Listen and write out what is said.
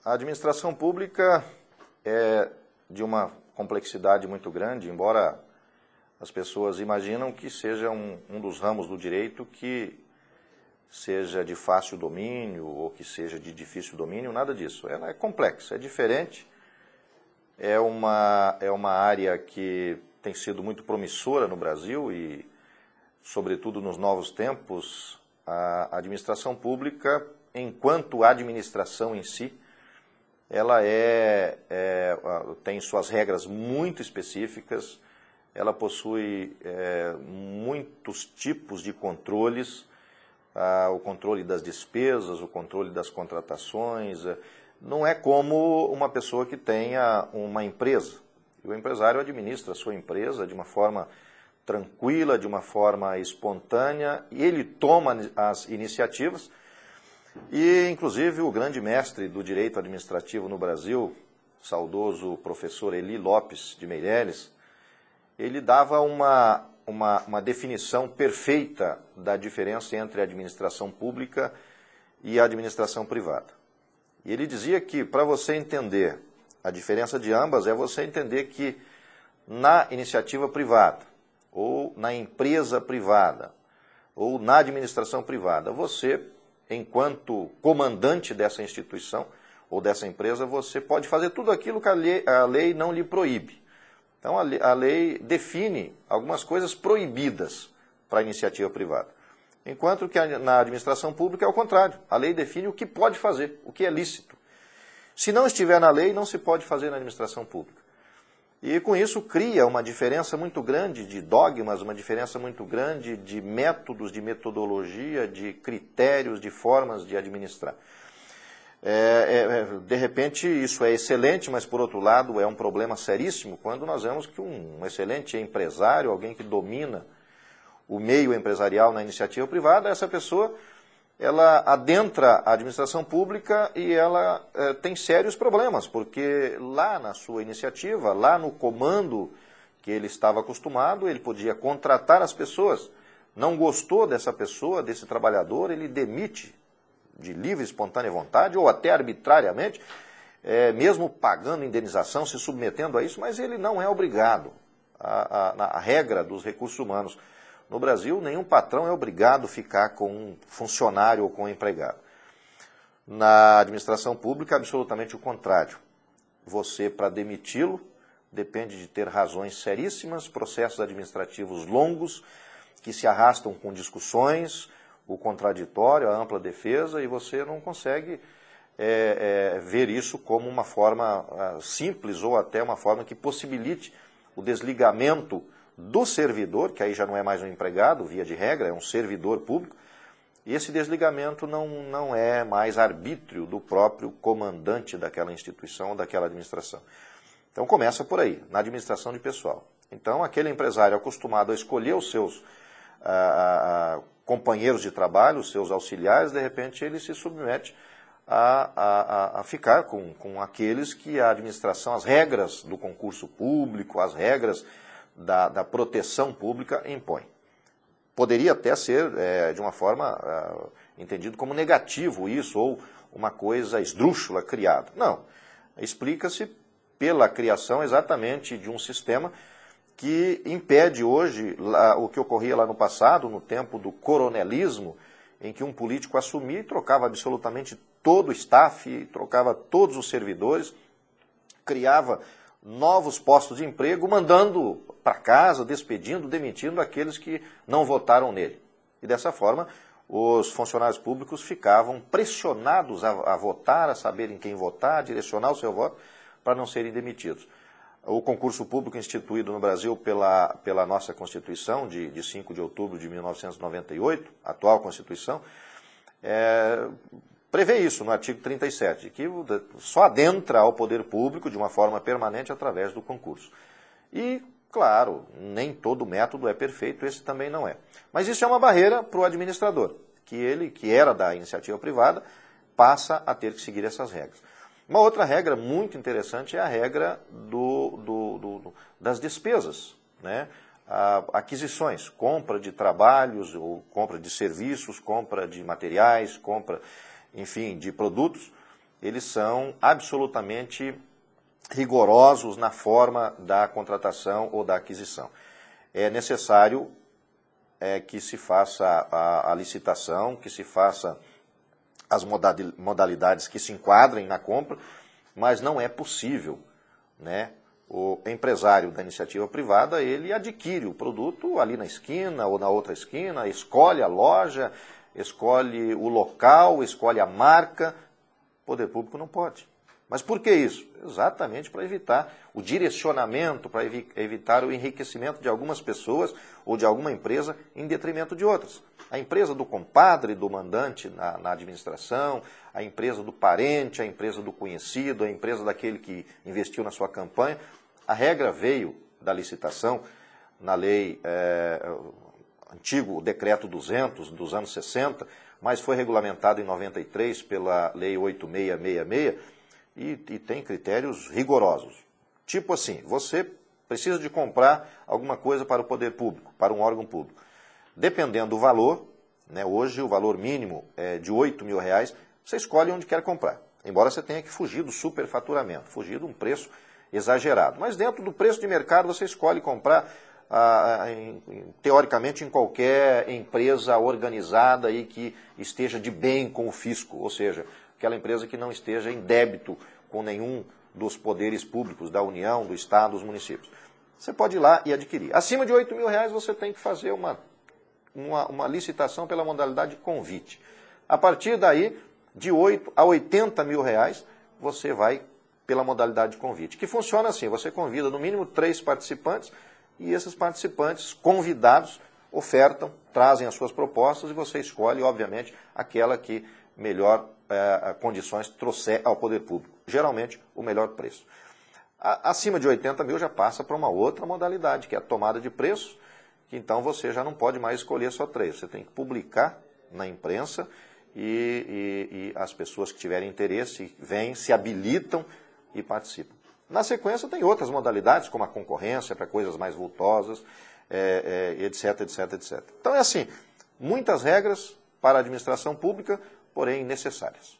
A administração pública é de uma complexidade muito grande, embora as pessoas imaginam que seja um dos ramos do direito que seja de fácil domínio ou que seja de difícil domínio, nada disso. Ela é complexa, é diferente, é uma área que tem sido muito promissora no Brasil e, sobretudo nos novos tempos, a administração pública, enquanto administração em si, ela tem suas regras muito específicas, ela possui muitos tipos de controles, o controle das despesas, o controle das contratações. Não é como uma pessoa que tenha uma empresa. O empresário administra a sua empresa de uma forma tranquila, de uma forma espontânea, e ele toma as iniciativas. E, inclusive, o grande mestre do direito administrativo no Brasil, saudoso professor Eli Lopes de Meireles, ele dava uma definição perfeita da diferença entre a administração pública e a administração privada. E ele dizia que, para você entender a diferença de ambas, é você entender que na iniciativa privada, ou na empresa privada, ou na administração privada, você, enquanto comandante dessa instituição ou dessa empresa, você pode fazer tudo aquilo que a lei não lhe proíbe. Então, a lei define algumas coisas proibidas para a iniciativa privada. Enquanto que na administração pública é o contrário. A lei define o que pode fazer, o que é lícito. Se não estiver na lei, não se pode fazer na administração pública. E com isso cria uma diferença muito grande de dogmas, uma diferença muito grande de métodos, de metodologia, de critérios, de formas de administrar. De repente isso é excelente, mas por outro lado é um problema seríssimo quando nós vemos que um excelente empresário, alguém que domina o meio empresarial na iniciativa privada, essa pessoa ela adentra a administração pública e ela tem sérios problemas, porque lá na sua iniciativa, lá no comando que ele estava acostumado, ele podia contratar as pessoas. Não gostou dessa pessoa, desse trabalhador, ele demite de livre e espontânea vontade ou até arbitrariamente, mesmo pagando indenização, se submetendo a isso, mas ele não é obrigado. A regra dos recursos humanos no Brasil, nenhum patrão é obrigado a ficar com um funcionário ou com um empregado. Na administração pública, absolutamente o contrário. Você, para demiti-lo, depende de ter razões seríssimas, processos administrativos longos, que se arrastam com discussões, o contraditório, a ampla defesa, e você não consegue ver isso como uma forma simples ou até uma forma que possibilite o desligamento do servidor, que aí já não é mais um empregado, via de regra, é um servidor público, e esse desligamento não é mais arbítrio do próprio comandante daquela instituição ou daquela administração. Então começa por aí, na administração de pessoal. Então aquele empresário acostumado a escolher os seus companheiros de trabalho, os seus auxiliares, de repente ele se submete a ficar com aqueles que a administração, as regras do concurso público, as regras da proteção pública impõe. Poderia até ser, de uma forma, entendido como negativo isso, ou uma coisa esdrúxula criada. Não, explica-se pela criação exatamente de um sistema que impede hoje o que ocorria lá no passado, no tempo do coronelismo, em que um político assumia e trocava absolutamente todo o staff, trocava todos os servidores, criava novos postos de emprego, mandando para casa, despedindo, demitindo aqueles que não votaram nele. E dessa forma, os funcionários públicos ficavam pressionados a votar, a saber em quem votar, a direcionar o seu voto, para não serem demitidos. O concurso público instituído no Brasil pela nossa Constituição, de 5 de outubro de 1998, a atual Constituição, prevê isso no artigo 37, que só adentra ao poder público de uma forma permanente através do concurso. E, claro, nem todo método é perfeito, esse também não é. Mas isso é uma barreira para o administrador, que ele, que era da iniciativa privada, passa a ter que seguir essas regras. Uma outra regra muito interessante é a regra das despesas, né? Aquisições, compra de trabalhos, ou compra de serviços, compra de materiais, compra, enfim, de produtos. eles são absolutamente rigorosos na forma da contratação ou da aquisição. É necessário que se faça a licitação, que se faça as modalidades que se enquadrem na compra, mas não é possível, né? O empresário da iniciativa privada, ele adquire o produto ali na esquina ou na outra esquina, escolhe a loja, escolhe o local, escolhe a marca. O poder público não pode. Mas por que isso? Exatamente para evitar o direcionamento, para evitar o enriquecimento de algumas pessoas ou de alguma empresa em detrimento de outras. A empresa do compadre, do mandante na administração, a empresa do parente, a empresa do conhecido, a empresa daquele que investiu na sua campanha. A regra veio da licitação na lei, antigo decreto 200 dos anos 60, mas foi regulamentado em 93 pela lei 8666, e tem critérios rigorosos. Tipo assim, você precisa de comprar alguma coisa para o poder público, para um órgão público. Dependendo do valor, né, hoje o valor mínimo é de R$8.000, você escolhe onde quer comprar. Embora você tenha que fugir do superfaturamento, fugir de um preço exagerado. Mas dentro do preço de mercado você escolhe comprar, teoricamente, em qualquer empresa organizada e que esteja de bem com o fisco, ou seja, aquela empresa que não esteja em débito com nenhum dos poderes públicos, da União, do Estado, dos municípios. Você pode ir lá e adquirir. Acima de R$8.000 você tem que fazer uma licitação pela modalidade de convite. A partir daí, de R$8 a R$80.000, você vai pela modalidade de convite, que funciona assim, você convida no mínimo 3 participantes e esses participantes convidados ofertam, trazem as suas propostas e você escolhe, obviamente, aquela que melhor condições trouxer ao poder público. Geralmente, o melhor preço. Acima de R$80.000 já passa para uma outra modalidade, que é a tomada de preço, que então você já não pode mais escolher só 3. Você tem que publicar na imprensa e as pessoas que tiverem interesse vêm, se habilitam e participam. Na sequência, tem outras modalidades, como a concorrência, para coisas mais vultosas, etc, etc, etc. Então é assim, muitas regras para a administração pública, porém necessárias.